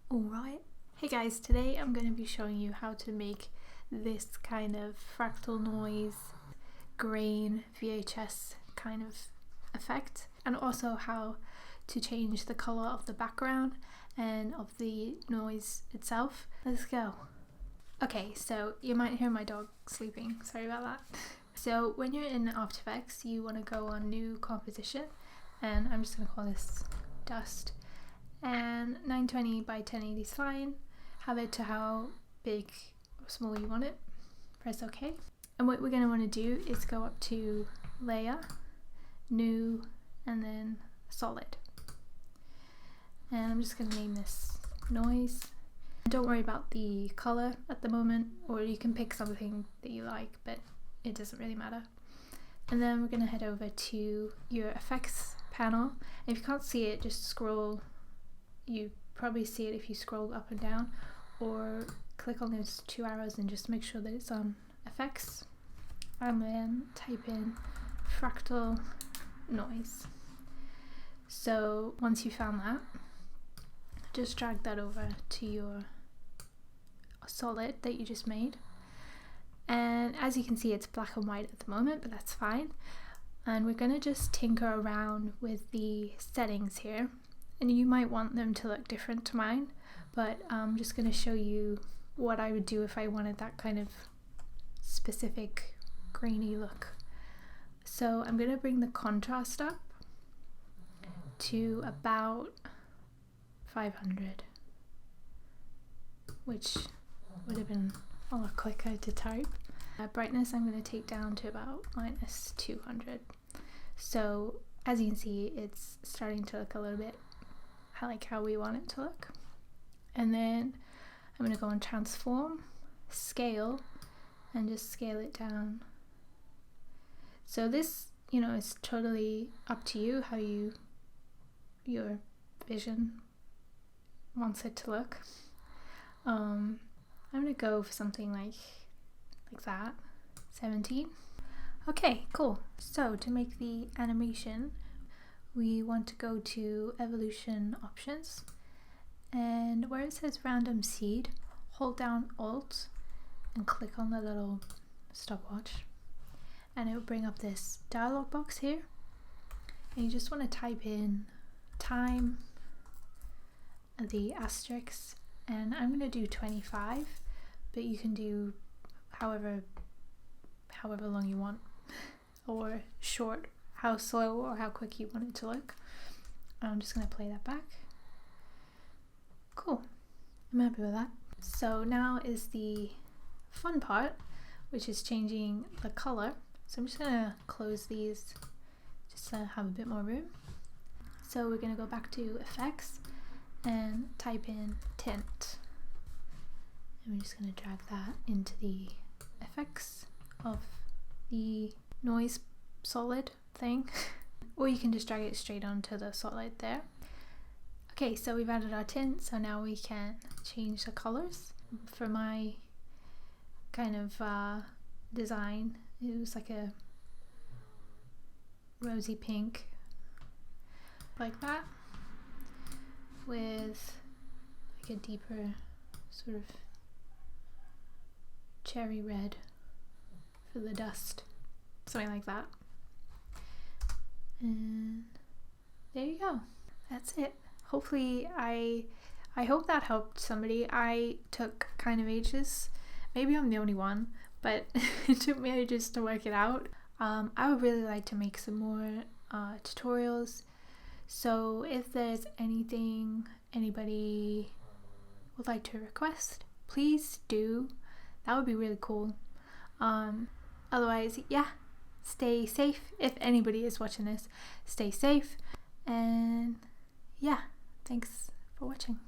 Alright, hey guys, today I'm going to be showing you how to make this kind of fractal noise, grain, VHS kind of effect, and also how to change the colour of the background and of the noise itself. Let's go. Okay, so you might hear my dog sleeping, sorry about that. So when you're in After Effects, you want to go on New Composition, and I'm just going to call this Dust. And 920 by 1080 is fine. Have it to how big or small you want it. Press OK. And what we're going to want to do is go up to Layer, New, and then Solid. And I'm just going to name this Noise. Don't worry about the color at the moment, or you can pick something that you like, but it doesn't really matter. And then we're going to head over to your effects panel. If you can't see it, just scroll. You probably see it if you scroll up and down, or click on those two arrows and just make sure that it's on effects, and then type in fractal noise. So once you found that, just drag that over to your solid that you just made, and as you can see it's black and white at the moment, but that's fine. And we're going to just tinker around with the settings here. And you might want them to look different to mine, but I'm just going to show you what I would do if I wanted that kind of specific grainy look. So I'm going to bring the contrast up to about 500, which would have been a lot quicker to type. Brightness I'm going to take down to about -200. So as you can see, it's starting to look a little bit like how we want it to look. And then I'm going to go on transform, scale, and just scale it down. So this, is totally up to you how your vision wants it to look. I'm going to go for something like that, 17. Okay, cool. So to make the animation, we want to go to evolution options, and where it says random seed, hold down Alt and click on the little stopwatch, and it will bring up this dialog box here, and you just want to type in time, the asterisk, and I'm going to do 25, but you can do however long you want, or short, how slow or how quick you want it to look. I'm just going to play that back. Cool, I'm happy with that. So now is the fun part, which is changing the color. So I'm just going to close these just to have a bit more room. So we're going to go back to effects and type in tint, and we're just going to drag that into the effects of the noise solid thing, or you can just drag it straight onto the solid there. Okay, so we've added our tint, so now we can change the colors. For my kind of design, it was like a rosy pink, like that, with like a deeper sort of cherry red for the dust, something like that. And there you go, that's it. Hopefully I hope that helped somebody. I took kind of ages, maybe I'm the only one, but it took me ages to work it out. I would really like to make some more tutorials, so if there's anything anybody would like to request, please do. That would be really cool. Otherwise, yeah, stay safe. If anybody is watching this, stay safe, and yeah, thanks for watching.